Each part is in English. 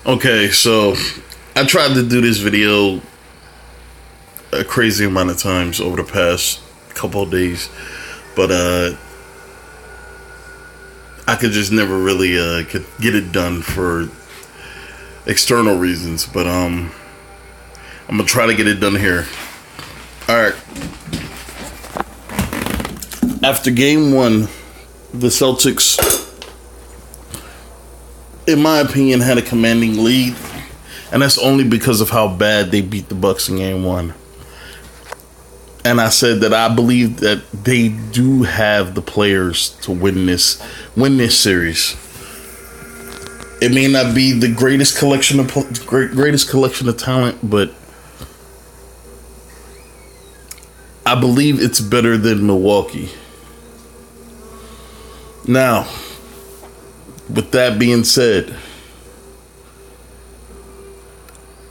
Okay, so I tried to do this video a crazy amount of times over the past couple of days, but I could just never really could get it done for external reasons. But I'm gonna try to get it done here. All right. After game one, the Celtics, in my opinion, had a commanding lead, and that's only because of how bad they beat the Bucks in game one. And I said that I believe that they do have the players to win this series. It may not be the greatest collection of talent, but I believe it's better than Milwaukee. Now, with that being said,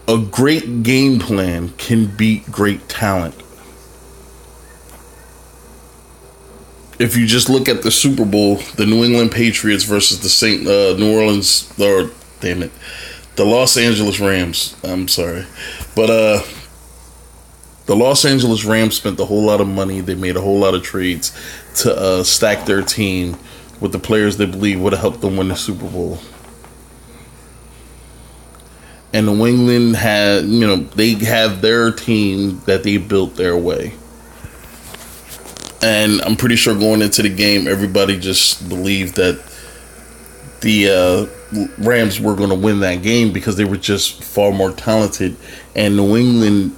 a great game plan can beat great talent. If you just look at the Super Bowl, the New England Patriots versus the the Los Angeles Rams. I'm sorry, but the Los Angeles Rams spent a whole lot of money. They made a whole lot of trades to stack their team with the players they believe would have helped them win the Super Bowl. And New England they have their team that they built their way. And I'm pretty sure going into the game, everybody just believed that the Rams were going to win that game because they were just far more talented. And New England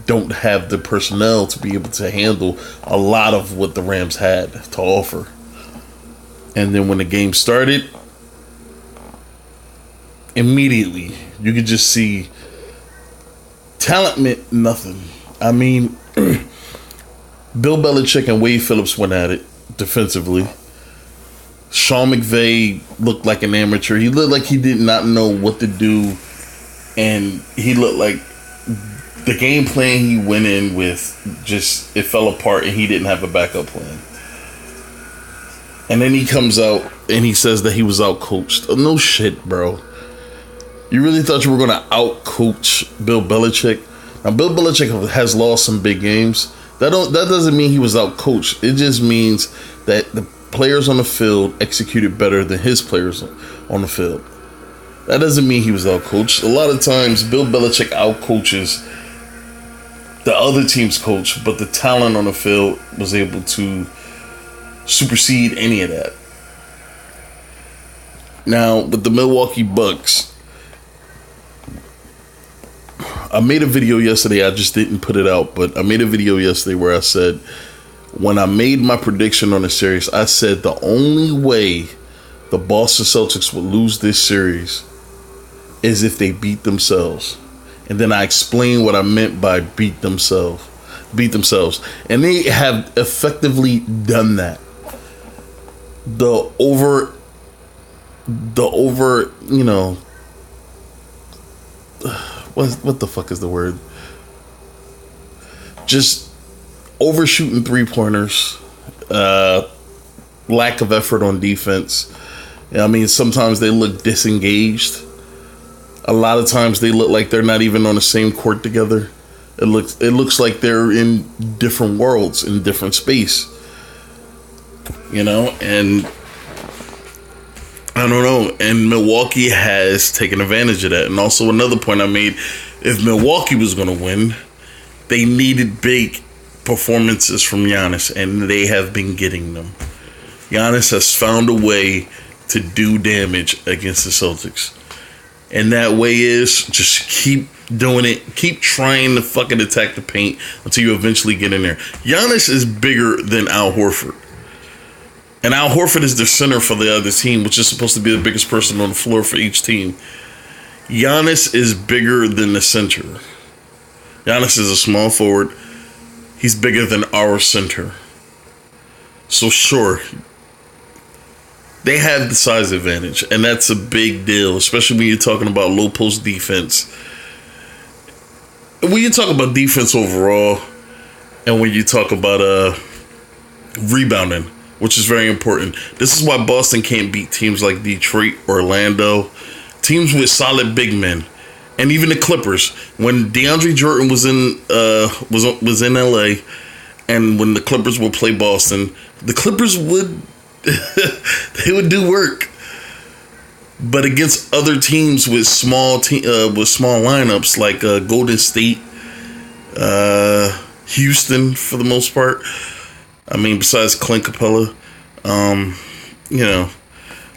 don't have the personnel to be able to handle a lot of what the Rams had to offer. And then when the game started, immediately you could just see talent meant nothing. I mean, Bill Belichick and Wade Phillips went at it defensively. Sean McVay looked like an amateur. He looked like he did not know what to do. And he looked like the game plan he went in with it fell apart and he didn't have a backup plan. And then he comes out and he says that he was out-coached. Oh, no shit, bro. You really thought you were going to out-coach Bill Belichick? Now, Bill Belichick has lost some big games. That doesn't mean he was out-coached. It just means that the players on the field executed better than his players on the field. That doesn't mean he was out-coached. A lot of times, Bill Belichick out-coaches the other team's coach, but the talent on the field was able to supersede any of that. Now, with the Milwaukee Bucks, I made a video yesterday. I just didn't put it out, but I made a video yesterday where I said, when I made my prediction on the series, I said the only way the Boston Celtics would lose this series is if they beat themselves. And then I explained what I meant by beat themselves. And they have effectively done that. The over, what the fuck is the word? Just overshooting 3-pointers, lack of effort on defense. I mean, sometimes they look disengaged. A lot of times they look like they're not even on the same court together. It looks like they're in different worlds, in different space. And I don't know. And Milwaukee has taken advantage of that. And also another point I made, if Milwaukee was going to win, they needed big performances from Giannis, and they have been getting them. Giannis has found a way to do damage against the Celtics. And that way is just keep doing it. Keep trying to fucking attack the paint until you eventually get in there. Giannis is bigger than Al Horford. And Al Horford is the center for the other team, which is supposed to be the biggest person on the floor for each team. Giannis is bigger than the center. Giannis is a small forward. He's bigger than our center. So sure, they have the size advantage, and that's a big deal, especially when you're talking about low post defense. When you talk about defense overall, and when you talk about rebounding, which is very important. This is why Boston can't beat teams like Detroit, Orlando, teams with solid big men, and even the Clippers. When DeAndre Jordan was in LA, and when the Clippers would play Boston, the Clippers would they would do work. But against other teams with small lineups like Golden State, Houston for the most part. I mean, besides Clint Capella,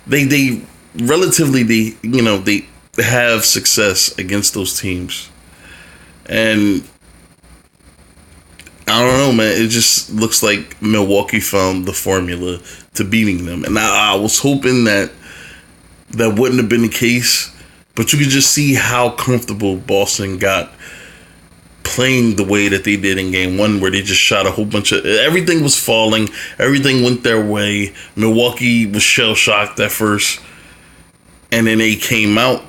they relatively they have success against those teams, and I don't know, man. It just looks like Milwaukee found the formula to beating them, and I was hoping that wouldn't have been the case, but you could just see how comfortable Boston got playing the way that they did in game one, where they just shot a whole bunch of, everything was falling, everything went their way. Milwaukee was shell-shocked at first, and then they came out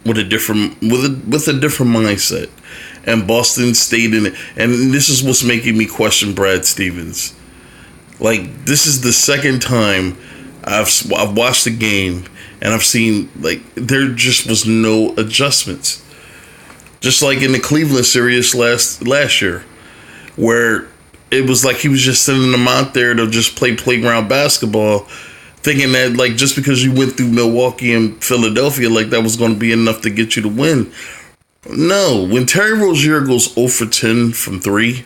with a different mindset, and Boston stayed in it. And this is what's making me question Brad Stevens. Like, this is the second time I've watched the game, and I've seen, like, there just was no adjustments. Just like in the Cleveland series last year, where it was like he was just sending them out there to just play playground basketball, thinking that, like, just because you went through Milwaukee and Philadelphia, like, that was going to be enough to get you to win. No, when Terry Rozier goes 0 for 10 from 3,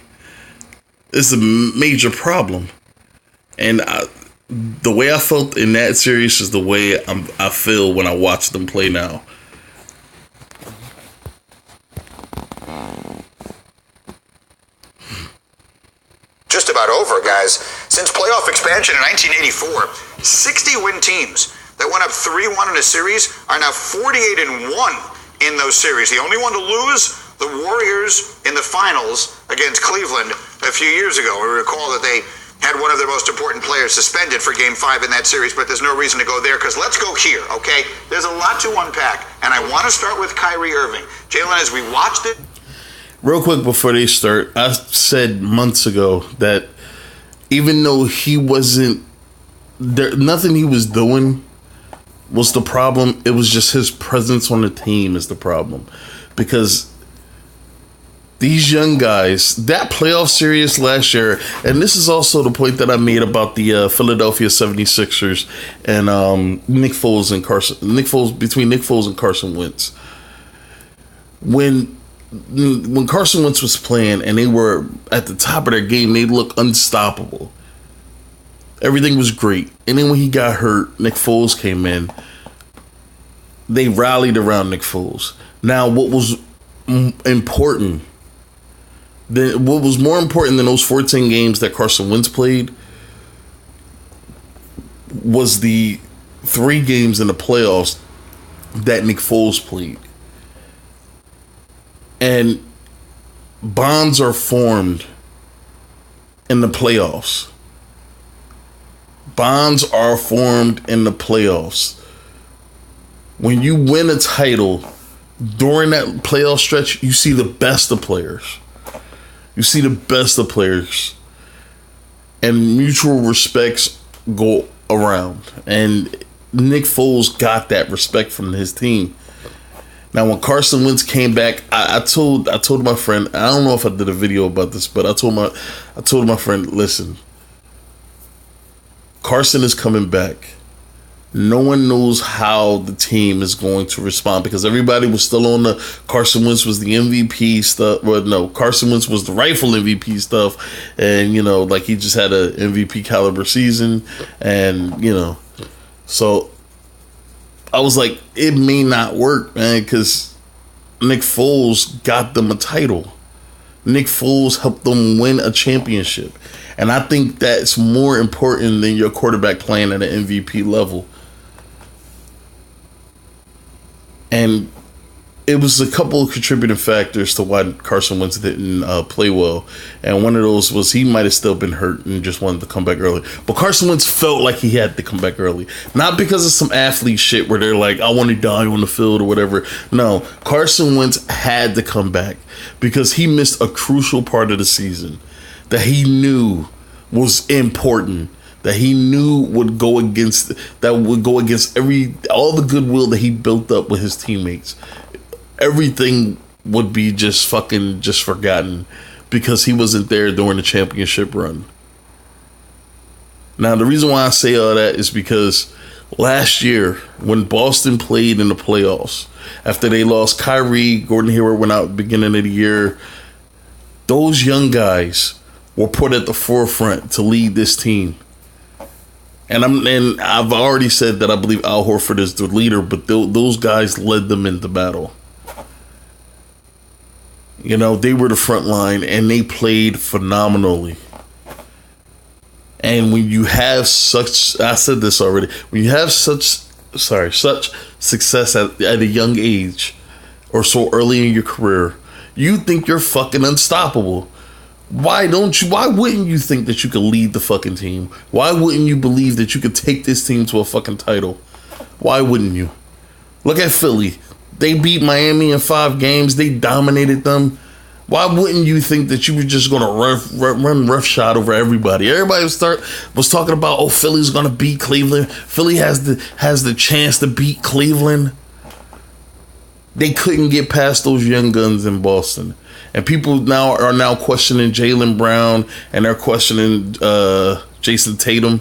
it's a major problem. And the way I felt in that series is the way I feel when I watch them play now. Just about over, guys. Since playoff expansion in 1984, 60-win teams that went up 3-1 in a series are now 48-1 in those series. The only one to lose, the Warriors in the finals against Cleveland a few years ago. We recall that they had one of their most important players suspended for Game 5 in that series, but there's no reason to go there because let's go here, okay? There's a lot to unpack, and I want to start with Kyrie Irving. Jalen, as we watched it... Real quick before they start, I said months ago that even though he wasn't there, nothing he was doing was the problem. It was just his presence on the team is the problem. Because these young guys, that playoff series last year, and this is also the point that I made about the Philadelphia 76ers and between Nick Foles and Carson Wentz. When Carson Wentz was playing and they were at the top of their game, they looked unstoppable. Everything was great. And then when he got hurt, Nick Foles came in. They rallied around Nick Foles. Now, what was important, what was more important than those 14 games that Carson Wentz played was the 3 games in the playoffs that Nick Foles played. And bonds are formed in the playoffs. Bonds are formed in the playoffs. When you win a title during that playoff stretch, you see the best of players. You see the best of players. And mutual respects go around. And Nick Foles got that respect from his team. Now, when Carson Wentz came back, I told my friend, I don't know if I did a video about this, but I told my friend, listen, Carson is coming back. No one knows how the team is going to respond because everybody was still on the Carson Wentz was the MVP stuff. Well, no, Carson Wentz was the rightful MVP stuff, and like he just had a MVP caliber season, and so. I was like, it may not work, man, because Nick Foles got them a title. Nick Foles helped them win a championship. And I think that's more important than your quarterback playing at an MVP level. And it was a couple of contributing factors to why Carson Wentz didn't play well. And one of those was he might have still been hurt and just wanted to come back early. But Carson Wentz felt like he had to come back early. Not because of some athlete shit where they're like, I want to die on the field or whatever. No, Carson Wentz had to come back because he missed a crucial part of the season that he knew was important that he knew would go against all the goodwill that he built up with his teammates. Everything would be just forgotten because he wasn't there during the championship run. Now, the reason why I say all that is because last year, when Boston played in the playoffs, after they lost Kyrie, Gordon Hayward went out at the beginning of the year, those young guys were put at the forefront to lead this team. And I've already said that I believe Al Horford is the leader, but those guys led them into battle. You know, they were the front line, and they played phenomenally. And when you have such, I said this already, when you have such success at a young age or so early in your career, you think you're fucking unstoppable. Why wouldn't you think that you could lead the fucking team? Why wouldn't you believe that you could take this team to a fucking title? Why wouldn't you? Look at Philly. They beat Miami in 5 games. They dominated them. Why wouldn't you think that you were just going to run roughshod over everybody? Everybody was talking about, oh, Philly's going to beat Cleveland. Philly has the chance to beat Cleveland. They couldn't get past those young guns in Boston. And people are now questioning Jaylen Brown, and they're questioning Jason Tatum.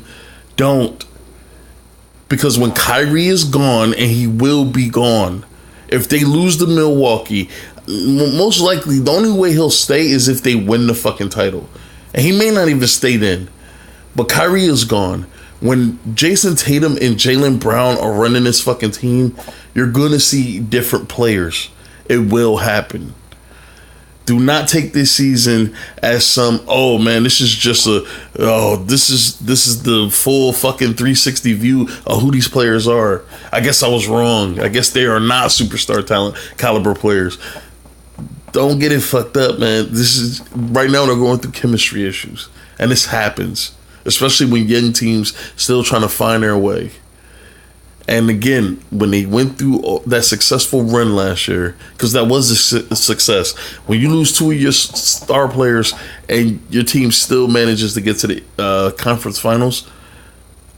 Don't. Because when Kyrie is gone, and he will be gone, if they lose to Milwaukee, most likely the only way he'll stay is if they win the fucking title. And he may not even stay then. But Kyrie is gone. When Jason Tatum and Jaylen Brown are running this fucking team, you're going to see different players. It will happen. Do not take this season as some, oh man, this is the full fucking 360 view of who these players are. I guess I was wrong. I guess they are not superstar talent caliber players. Don't get it fucked up, man. Right now they're going through chemistry issues. And this happens. Especially when young teams still trying to find their way. And again, when they went through that successful run last year, because that was a success, when you lose 2 of your star players and your team still manages to get to the conference finals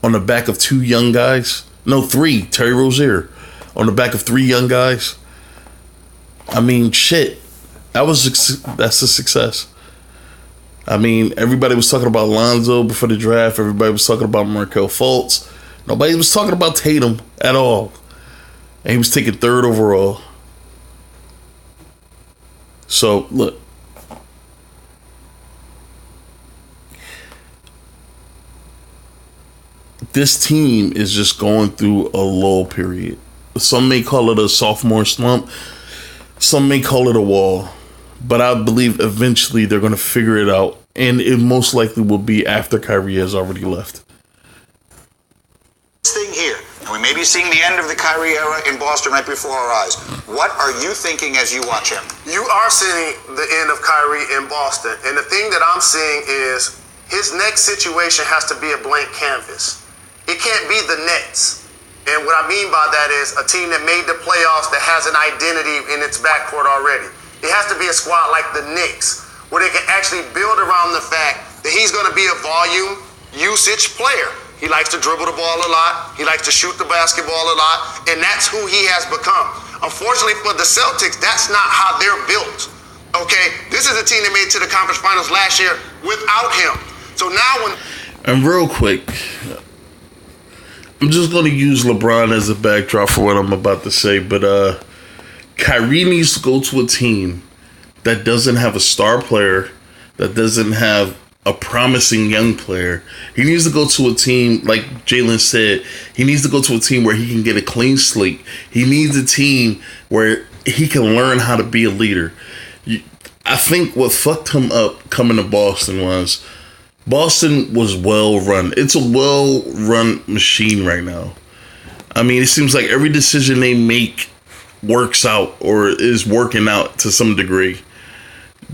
on the back of 3, Terry Rozier, on the back of 3 young guys, I mean, shit, that's a success. I mean, everybody was talking about Lonzo before the draft. Everybody was talking about Markelle Fultz. Nobody was talking about Tatum at all. And he was taken 3rd overall. So, look. This team is just going through a lull period. Some may call it a sophomore slump. Some may call it a wall. But I believe eventually they're going to figure it out. And it most likely will be after Kyrie has already left. Thing here, and we may be seeing the end of the Kyrie era in Boston right before our eyes. What are you thinking as you watch him? You are seeing the end of Kyrie in Boston. And the thing that I'm seeing is his next situation has to be a blank canvas. It can't be the Nets. And what I mean by that is a team that made the playoffs that has an identity in its backcourt already. It has to be a squad like the Knicks, where they can actually build around the fact that he's going to be a volume usage player. He likes to dribble the ball a lot. He likes to shoot the basketball a lot. And that's who he has become. Unfortunately for the Celtics, that's not how they're built. Okay? This is a team that made it to the conference finals last year without him. So now when... And real quick, I'm just going to use LeBron as a backdrop for what I'm about to say. But Kyrie needs to go to a team that doesn't have a star player, that doesn't have a promising young player. He needs to go to a team, like Jalen said, he needs to go to a team where he can get a clean slate. He needs a team where he can learn how to be a leader. I think what fucked him up coming to Boston was well run. It's a well run machine right now. I mean, it seems like every decision they make works out or is working out to some degree.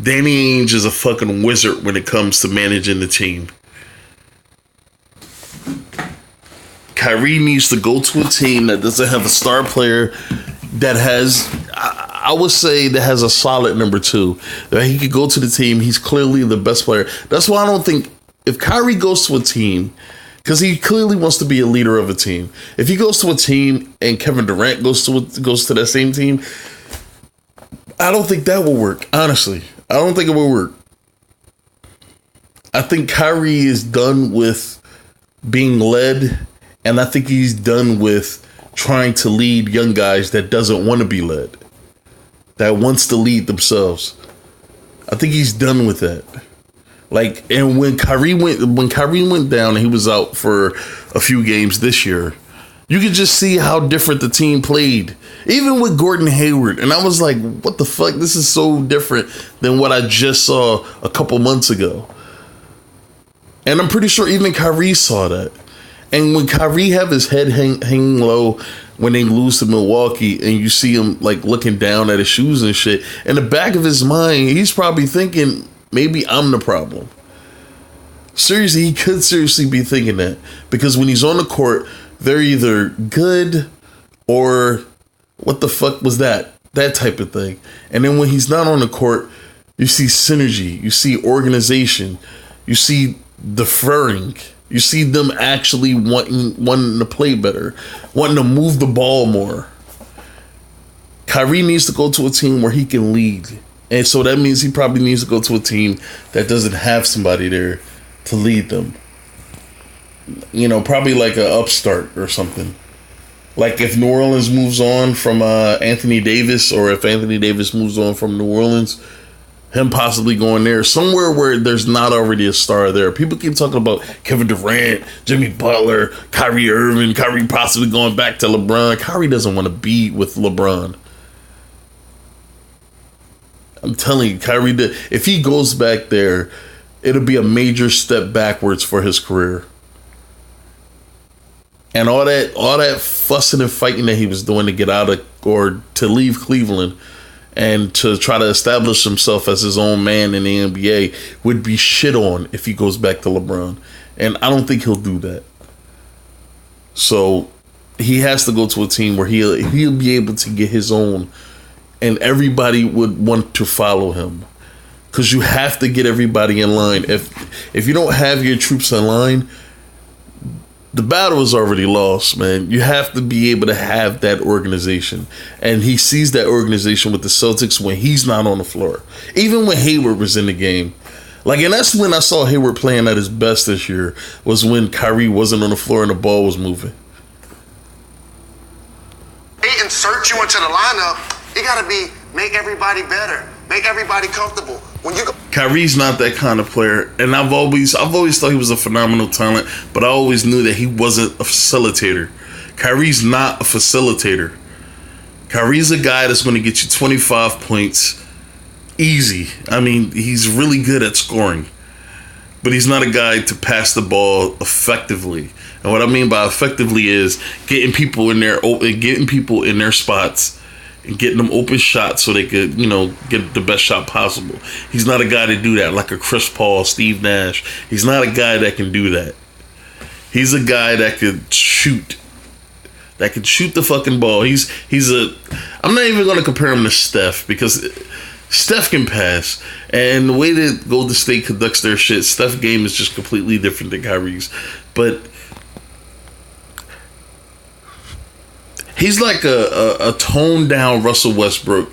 Danny Ainge is a fucking wizard when it comes to managing the team. Kyrie needs to go to a team that doesn't have a star player that has, I would say, that has a solid number 2. That he could go to the team. He's clearly the best player. That's why I don't think, if Kyrie goes to a team because he clearly wants to be a leader of a team. If he goes to a team and Kevin Durant goes to that same team, I don't think that will work. Honestly, I don't think it will work. I think Kyrie is done with being led, and I think he's done with trying to lead young guys that doesn't want to be led, that wants to lead themselves. I think he's done with that. Like, and when Kyrie went down and he was out for a few games this year, you could just see how different the team played, even with Gordon Hayward. And I was like, what the fuck? This is so different than what I just saw a couple months ago. And I'm pretty sure even Kyrie saw that. And when Kyrie have his head hanging low when they lose to Milwaukee, and you see him like looking down at his shoes and shit, in the back of his mind, he's probably thinking, maybe I'm the problem. Seriously, he could seriously be thinking that. Because when he's on the court, they're either good or what the fuck was that? That type of thing. And then when he's not on the court, you see synergy, you see organization, you see deferring. You see them actually wanting to play better, wanting to move the ball more. Kyrie needs to go to a team where he can lead. And so that means he probably needs to go to a team that doesn't have somebody there to lead them. You know, probably like an upstart or something. Like if New Orleans moves on from Anthony Davis, or if Anthony Davis moves on from New Orleans, him possibly going there, somewhere where there's not already a star there. People keep talking about Kevin Durant, Jimmy Butler, Kyrie Irving, Kyrie possibly going back to LeBron. Kyrie doesn't want to be with LeBron. I'm telling you, Kyrie, if he goes back there, it'll be a major step backwards for his career. And all that fussing and fighting that he was doing to get out of, or to leave Cleveland and to try to establish himself as his own man in the NBA would be shit on if he goes back to LeBron. And I don't think he'll do that. So he has to go to a team where he'll be able to get his own, and everybody would want to follow him. Because you have to get everybody in line. If you don't have your troops in line, the battle is already lost, man. You have to be able to have that organization. And he sees that organization with the Celtics when he's not on the floor. Even when Hayward was in the game. Like, and that's when I saw Hayward playing at his best this year, was when Kyrie wasn't on the floor and the ball was moving. They insert you into the lineup, it got to be make everybody better. Make everybody comfortable. When you go, Kyrie's not that kind of player, and I've always thought he was a phenomenal talent, but I always knew that he wasn't a facilitator. Kyrie's not a facilitator. Kyrie's a guy that's going to get you 25 points easy. I mean, he's really good at scoring, but he's not a guy to pass the ball effectively. And what I mean by effectively is getting people in their spots and getting them open shots so they could, get the best shot possible. He's not a guy to do that, like a Chris Paul, Steve Nash. He's not a guy that can do that. He's a guy that could shoot. That could shoot the fucking ball. I'm not even going to compare him to Steph, because Steph can pass. And the way that Golden State conducts their shit, Steph's game is just completely different than Kyrie's. But he's like a toned down Russell Westbrook,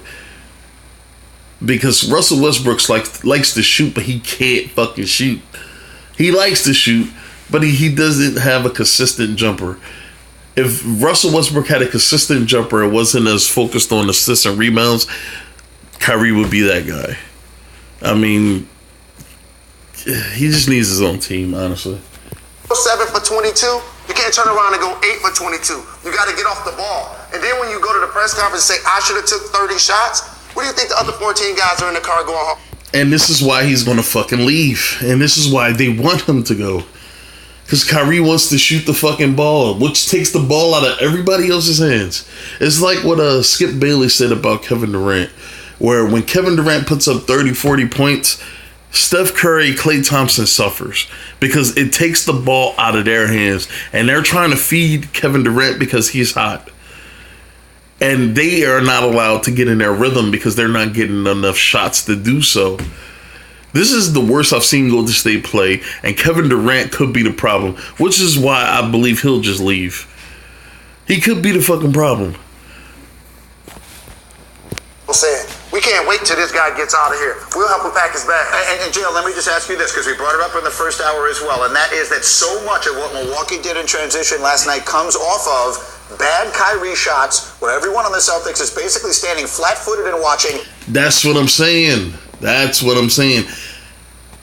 because Russell Westbrook likes to shoot, but he can't fucking shoot. He likes to shoot, but he doesn't have a consistent jumper. If Russell Westbrook had a consistent jumper and wasn't as focused on assists and rebounds, Kyrie would be that guy. I mean, he just needs his own team, honestly. 7 for 22. You can't turn around and go 8 for 22. You got to get off the ball. And then when you go to the press conference and say, I should have took 30 shots, what do you think the other 14 guys are in the car going home? And this is why he's going to fucking leave. And this is why they want him to go. Because Kyrie wants to shoot the fucking ball, which takes the ball out of everybody else's hands. It's like what Skip Bayless said about Kevin Durant, where when Kevin Durant puts up 30, 40 points, Steph Curry, Klay Thompson suffers, because it takes the ball out of their hands, and they're trying to feed Kevin Durant because he's hot. And they are not allowed to get in their rhythm because they're not getting enough shots to do so. This is the worst I've seen Golden State play, and Kevin Durant could be the problem, which is why I believe he'll just leave. He could be the fucking problem. I'm saying, we can't wait till this guy gets out of here. We'll help him pack his bag. And Jill, let me just ask you this, because we brought it up in the first hour as well, and that is that so much of what Milwaukee did in transition last night comes off of bad Kyrie shots, where everyone on the Celtics is basically standing flat-footed and watching. That's what I'm saying.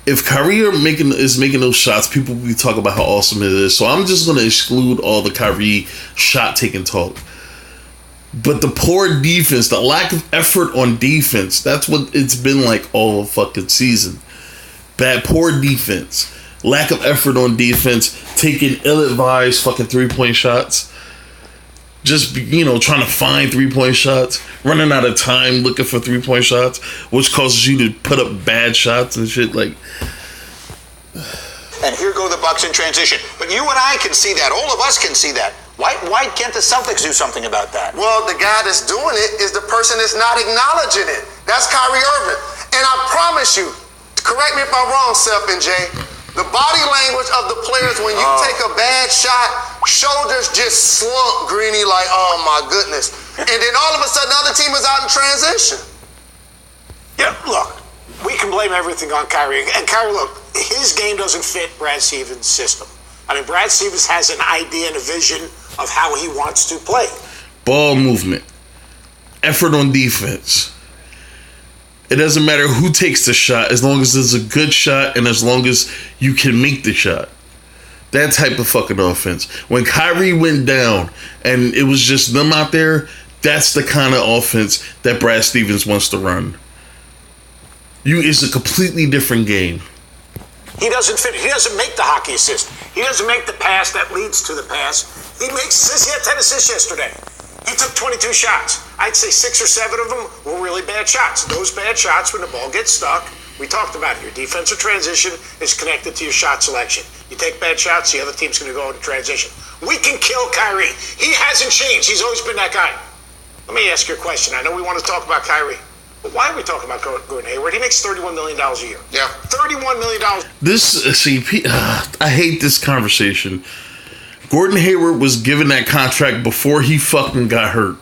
If Kyrie is making those shots, people will be talking about how awesome it is. So I'm just going to exclude all the Kyrie shot-taking talk. But the poor defense, the lack of effort on defense, that's what it's been like all fucking season. Poor defense. Lack of effort on defense. Taking ill-advised fucking three-point shots. Just, trying to find three-point shots. Running out of time looking for three-point shots. Which causes you to put up bad shots and shit. Like... And here go the Bucks in transition. But you and I can see that. All of us can see that. Why can't the Celtics do something about that? Well, the guy that's doing it is the person that's not acknowledging it. That's Kyrie Irving. And I promise you, correct me if I'm wrong, Seth and Jay, the body language of the players when you take a bad shot, shoulders just slump, Greeny, like, oh my goodness. And then all of a sudden, the other team is out in transition. Yeah, look, we can blame everything on Kyrie. And Kyrie, look, his game doesn't fit Brad Stevens' system. I mean, Brad Stevens has an idea and a vision of how he wants to play. Ball movement. Effort on defense. It doesn't matter who takes the shot as long as it's a good shot and as long as you can make the shot. That type of fucking offense. When Kyrie went down and it was just them out there, that's the kind of offense that Brad Stevens wants to run. It's a completely different game. He doesn't fit. He doesn't make the hockey assist. He doesn't make the pass that leads to the pass. He had 10 assists yesterday. He took 22 shots. I'd say 6 or 7 of them were really bad shots. Those bad shots, when the ball gets stuck, we talked about it. Your defensive transition is connected to your shot selection. You take bad shots, the other team's going to go into transition. We can kill Kyrie. He hasn't changed. He's always been that guy. Let me ask you a question. I know we want to talk about Kyrie. But why are we talking about Gordon Hayward? He makes $31 million a year. Yeah. $31 million. I hate this conversation. Gordon Hayward was given that contract before he fucking got hurt.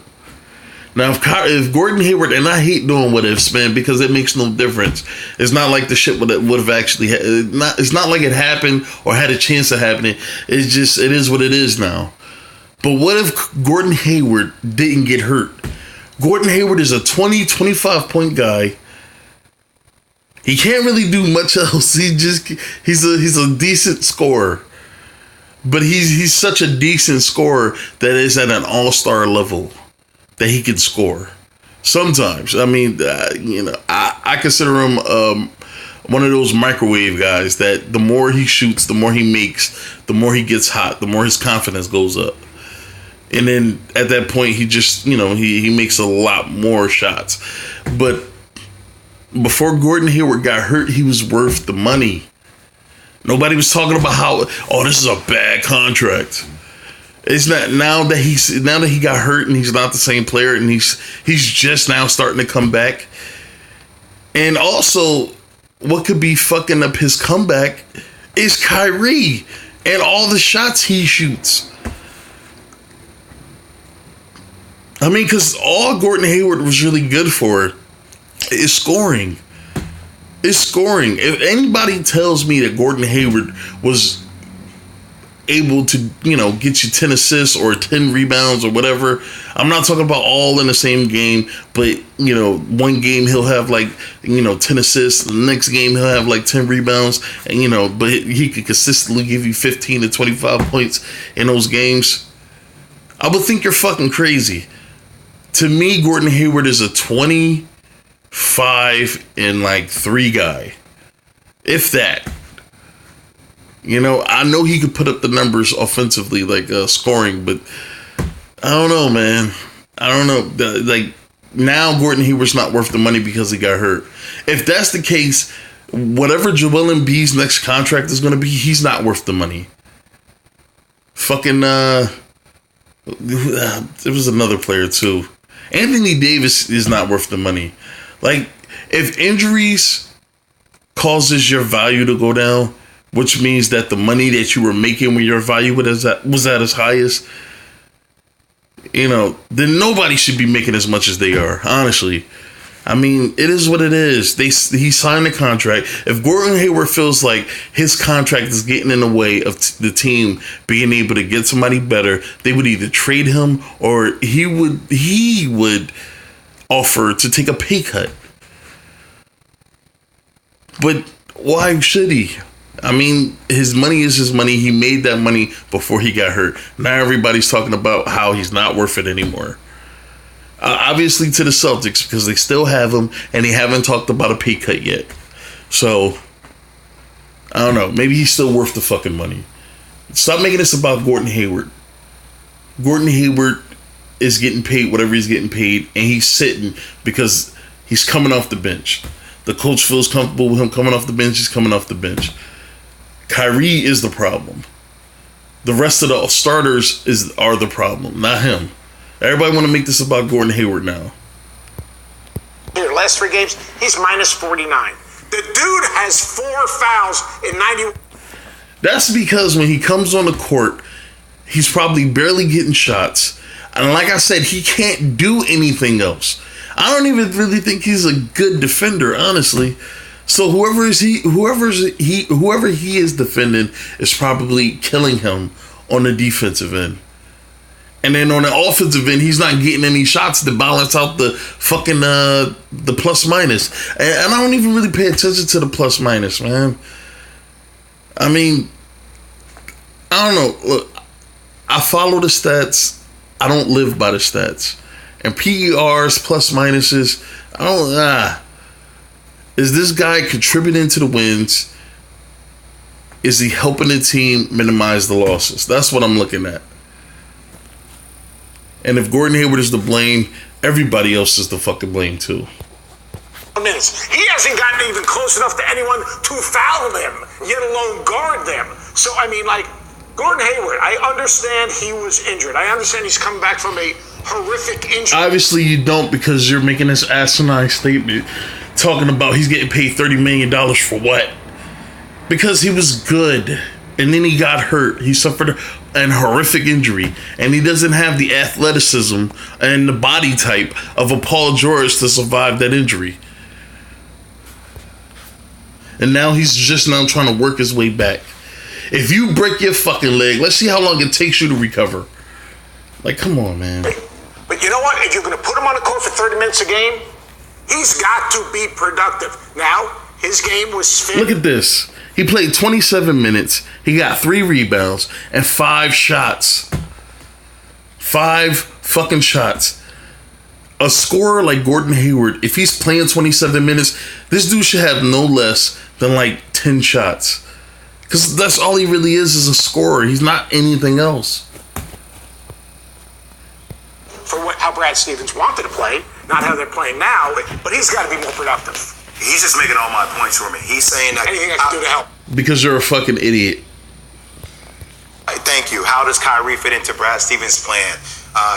Now, if Gordon Hayward, and I hate doing what ifs, man, because it makes no difference. It's not like the shit would have actually, it's not like it happened or had a chance of happening. It is what it is now. But what if Gordon Hayward didn't get hurt? Gordon Hayward is a 20-25 point guy. He can't really do much else. He's a decent scorer. But he's such a decent scorer that is at an all-star level that he can score. Sometimes. I mean, I consider him one of those microwave guys that the more he shoots, the more he makes, the more he gets hot, the more his confidence goes up. And then at that point, he just, he makes a lot more shots. But before Gordon Hayward got hurt, he was worth the money. Nobody was talking about how, this is a bad contract. It's not now that he got hurt and he's not the same player and he's just now starting to come back. And also, what could be fucking up his comeback is Kyrie and all the shots he shoots. I mean, because all Gordon Hayward was really good for is scoring. If anybody tells me that Gordon Hayward was able to, get you 10 assists or 10 rebounds or whatever, I'm not talking about all in the same game, but, one game he'll have 10 assists, the next game he'll have 10 rebounds, and, but he could consistently give you 15 to 25 points in those games. I would think you're fucking crazy. To me, Gordon Hayward is a 25 and 3 guy. If that. I know he could put up the numbers offensively, scoring, but I don't know, man. I don't know. Now Gordon Hayward's not worth the money because he got hurt. If that's the case, whatever Joel Embiid's next contract is going to be, he's not worth the money. Fucking, there was another player too. Anthony Davis is not worth the money. If injuries causes your value to go down, which means that the money that you were making when your value was at its highest, then nobody should be making as much as they are, honestly. I mean, it is what it is. He signed a contract. If Gordon Hayward feels like his contract is getting in the way of the team being able to get somebody better, they would either trade him or he would offer to take a pay cut. But why should he? I mean, his money is his money. He made that money before he got hurt. Now everybody's talking about how he's not worth it anymore. Obviously to the Celtics, because they still have him and they haven't talked about a pay cut yet. So, I don't know. Maybe he's still worth the fucking money. Stop making this about Gordon Hayward. Gordon Hayward is getting paid whatever he's getting paid, and he's sitting because he's coming off the bench. The coach feels comfortable with him coming off the bench. He's coming off the bench. Kyrie is the problem. The rest of the starters are the problem, not him. Everybody want to make this about Gordon Hayward now. Here, last 3 games, he's minus 49. The dude has 4 fouls in 90. That's because when he comes on the court, he's probably barely getting shots. And like I said, he can't do anything else. I don't even really think he's a good defender, honestly. So whoever he is defending is probably killing him on the defensive end. And then on the offensive end, he's not getting any shots to balance out the fucking the plus minus. And I don't even really pay attention to the plus minus, man. I mean, I don't know. Look, I follow the stats. I don't live by the stats. And PERs, plus minuses, is this guy contributing to the wins? Is he helping the team minimize the losses? That's what I'm looking at. And if Gordon Hayward is to blame, everybody else is to fucking blame too. Minutes. He hasn't gotten even close enough to anyone to foul them, yet alone guard them. So, I mean, like, Gordon Hayward, I understand he was injured. I understand he's coming back from a horrific injury. Obviously, you don't, because you're making this asinine statement talking about he's getting paid $30 million for what? Because he was good. And then he got hurt. He suffered an horrific injury. And he doesn't have the athleticism and the body type of a Paul George to survive that injury. And now he's just now trying to work his way back. If you break your fucking leg, let's see how long it takes you to recover. Like, come on, man. But you know what? If you're going to put him on the court for 30 minutes a game, he's got to be productive. Now, his game was fit. Look at this. He played 27 minutes. He got 3 rebounds and 5 shots. 5 fucking shots. A scorer like Gordon Hayward, if he's playing 27 minutes, this dude should have no less than like 10 shots. Because that's all he really is a scorer. He's not anything else. For how Brad Stevens wanted to play, not how they're playing now, but he's got to be more productive. He's just making all my points for me. He's saying that anything I can do to help. Because you're a fucking idiot. Thank you. How does Kyrie fit into Brad Stevens' plan?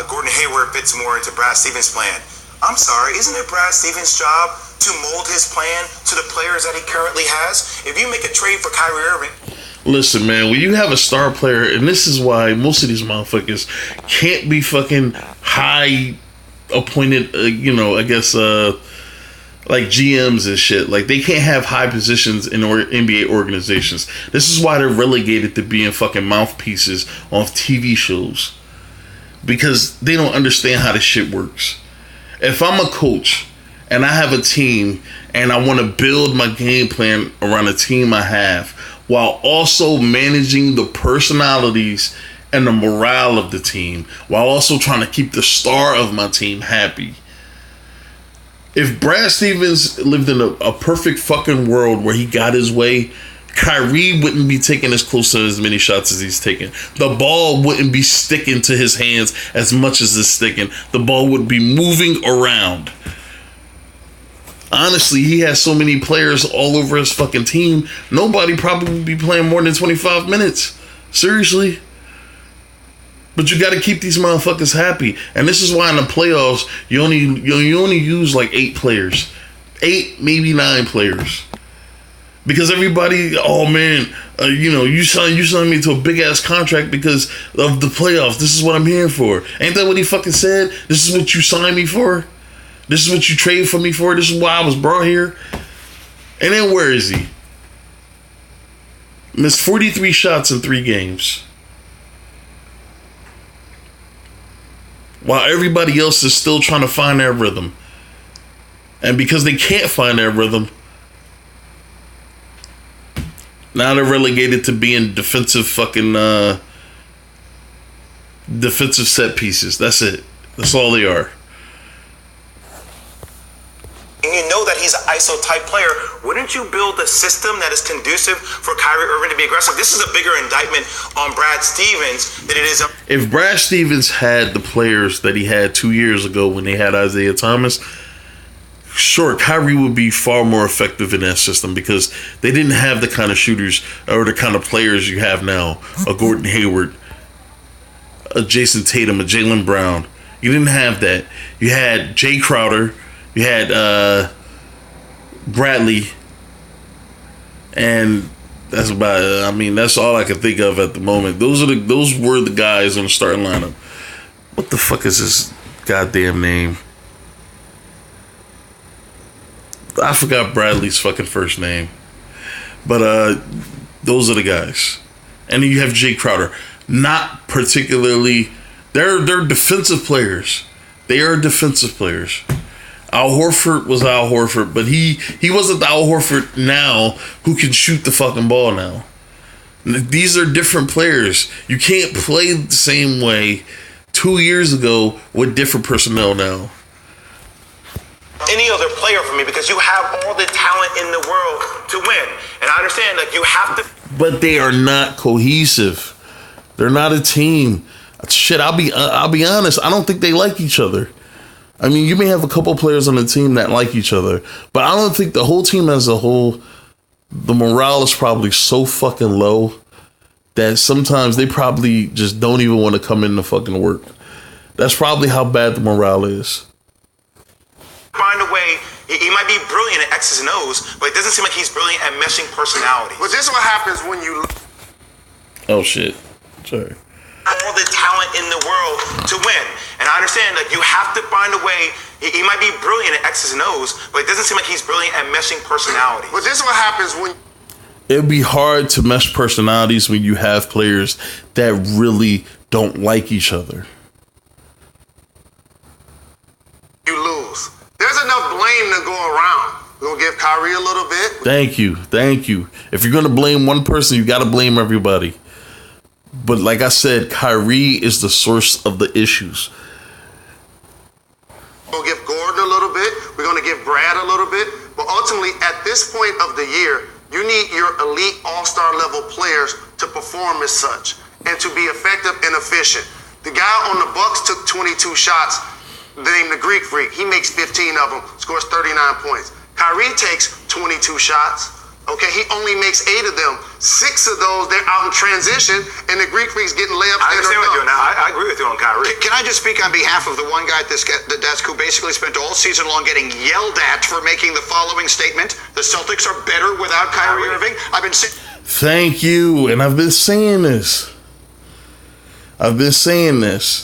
Gordon Hayward fits more into Brad Stevens' plan. I'm sorry, isn't it Brad Stevens' job to mold his plan to the players that he currently has? If you make a trade for Kyrie Irving... Listen, man, when you have a star player, and this is why most of these motherfuckers can't be fucking high appointed, like GMs and shit. Like, they can't have high positions in NBA organizations. This is why they're relegated to being fucking mouthpieces on TV shows. Because they don't understand how this shit works. If I'm a coach and I have a team and I want to build my game plan around the team I have, while also managing the personalities and the morale of the team, while also trying to keep the star of my team happy. If Brad Stevens lived in a perfect fucking world where he got his way, Kyrie wouldn't be taking as close to as many shots as he's taking. The ball wouldn't be sticking to his hands as much as it's sticking. The ball would be moving around. Honestly, he has so many players all over his fucking team. Nobody probably would be playing more than 25 minutes. Seriously. But you got to keep these motherfuckers happy. And this is why in the playoffs, you only use like 8 players. 8, maybe 9 players. Because everybody, oh man, you signed me to a big ass contract because of the playoffs. This is what I'm here for. Ain't that what he fucking said? This is what you signed me for. This is what you traded for me for. This is why I was brought here. And then where is he? Missed 43 shots in 3 games. While everybody else is still trying to find their rhythm. And because they can't find their rhythm, now they're relegated to being defensive set pieces. That's it. That's all they are. And you know that he's an ISO type player. Wouldn't you build a system that is conducive for Kyrie Irving to be aggressive? This is a bigger indictment on Brad Stevens than it is. If Brad Stevens had the players that he had 2 years ago when they had Isaiah Thomas, sure, Kyrie would be far more effective in that system because they didn't have the kind of shooters or the kind of players you have now. A Gordon Hayward, a Jason Tatum, a Jaylen Brown. You didn't have that. You had Jay Crowder. You had Bradley. And that's about it. I mean, that's all I can think of at the moment. Those were the guys on the starting lineup. What the fuck is his goddamn name? I forgot Bradley's fucking first name. But those are the guys. And then you have Jay Crowder. Not particularly... They're defensive players. They are defensive players. Al Horford was Al Horford, but he wasn't the Al Horford now who can shoot the fucking ball now. These are different players. You can't play the same way 2 years ago with different personnel now. Any other player for me because you have all the talent in the world to win. And I understand that you have to. But they are not cohesive. They're not a team. Shit, I'll be honest. I don't think they like each other. I mean, you may have a couple players on the team that like each other, but I don't think the whole team as a whole, the morale is probably so fucking low that sometimes they probably just don't even want to come in to fucking work. That's probably how bad the morale is. Find a way. He might be brilliant at X's and O's, but it doesn't seem like he's brilliant at meshing personalities. But this is what happens when you... Oh, shit. Sorry. All the talent in the world to win. And I understand that you have to find a way. He might be brilliant at X's and O's, but it doesn't seem like he's brilliant at meshing personalities. But this is what happens when... It'd be hard to mesh personalities when you have players that really don't like each other. You lose. There's enough blame to go around. We're going to give Kyrie a little bit. Thank you. If you're going to blame one person, you got to blame everybody. But like I said, Kyrie is the source of the issues. We'll give Gordon a little bit. We're going to give Brad a little bit. But ultimately, at this point of the year, you need your elite all-star level players to perform as such and to be effective and efficient. The guy on the Bucks took 22 shots, named the Greek Freak. He makes 15 of them, scores 39 points. Kyrie takes 22 shots. Okay, he only makes 8 of them. 6 of those, they're out in transition, and the Greek Freak's getting layups. I understand what you're doing now. I agree with you on Kyrie. Can I just speak on behalf of the one guy at the desk who basically spent all season long getting yelled at for making the following statement: the Celtics are better without Kyrie Irving? I've been saying... Thank you, and I've been saying this.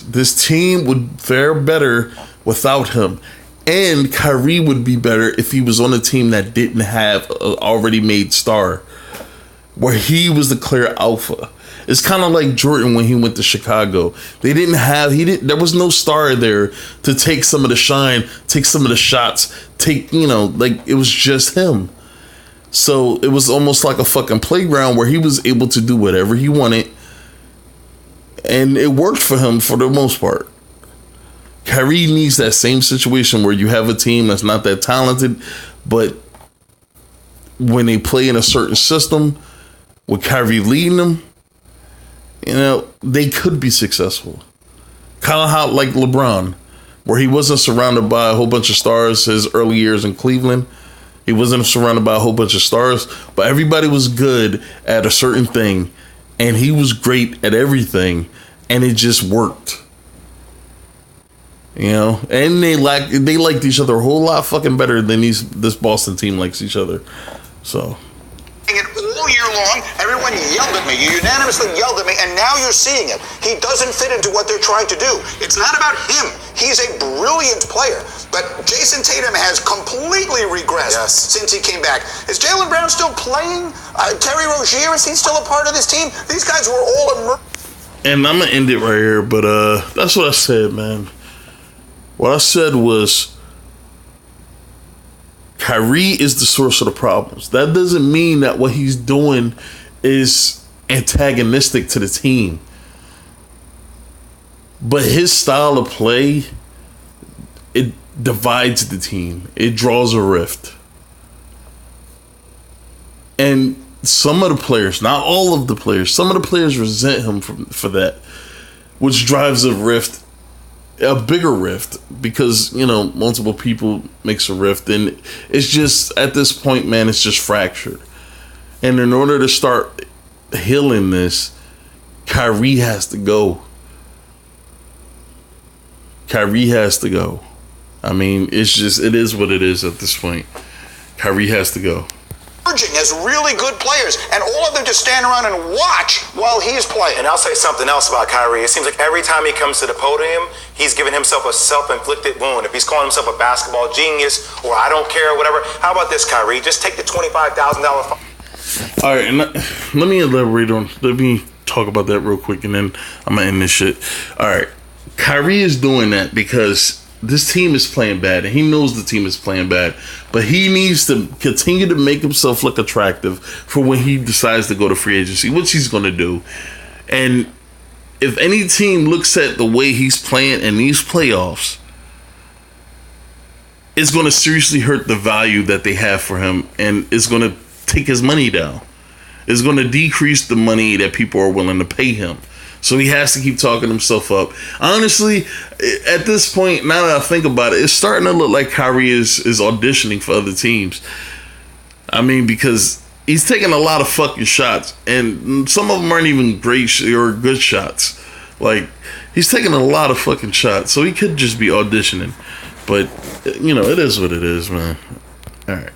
This team would fare better without him. And Kyrie would be better if he was on a team that didn't have an already made star, where he was the clear alpha. It's kind of like Jordan when he went to Chicago. There was no star there to take some of the shine, take some of the shots, it was just him. So it was almost like a fucking playground where he was able to do whatever he wanted. And it worked for him for the most part. Kyrie needs that same situation where you have a team that's not that talented, but when they play in a certain system with Kyrie leading them, they could be successful. Kind of how like LeBron, where he wasn't surrounded by a whole bunch of stars his early years in Cleveland. He wasn't surrounded by a whole bunch of stars, but everybody was good at a certain thing, and he was great at everything, and it just worked. And they liked each other a whole lot fucking better than this Boston team likes each other. So year long, everyone yelled at me. You unanimously yelled at me, and now you're seeing it. He doesn't fit into what they're trying to do. It's not about him. He's a brilliant player, but Jason Tatum has completely regressed since he came back. Is Jaylen Brown still playing? Terry Rozier, is he still a part of this team? These guys were all immersed. And I'm gonna end it right here, but that's what I said, man. What I said was Kyrie is the source of the problems. That doesn't mean that what he's doing is antagonistic to the team. But his style of play, it divides the team. It draws a rift. And some of the players, not all of the players, some of the players resent him for that, which drives a rift, a bigger rift, because, you know, multiple people makes a rift, and it's just, at this point, man, it's just fractured. And in order to start healing this, Kyrie has to go. Kyrie has to go. I mean, it's just, it is what it is at this point. Kyrie has to go. As really good players, and all of them just stand around and watch while he's playing. And I'll say something else about Kyrie. It seems like every time he comes to the podium, he's giving himself a self-inflicted wound. If he's calling himself a basketball genius or I don't care or whatever, how about this, Kyrie? Just take the $25,000 fine. All right, and let me elaborate on. Let me talk about that real quick, and then I'm gonna end this shit. All right, Kyrie is doing that because this team is playing bad, and he knows the team is playing bad, but he needs to continue to make himself look attractive for when he decides to go to free agency, which he's going to do. And if any team looks at the way he's playing in these playoffs, it's going to seriously hurt the value that they have for him, and it's going to take his money down. It's going to decrease the money that people are willing to pay him. So he has to keep talking himself up. Honestly, at this point, now that I think about it, it's starting to look like Kyrie is auditioning for other teams. I mean, because he's taking a lot of fucking shots, and some of them aren't even great or good shots. Like, he's taking a lot of fucking shots, so he could just be auditioning. But, you know, it is what it is, man. All right.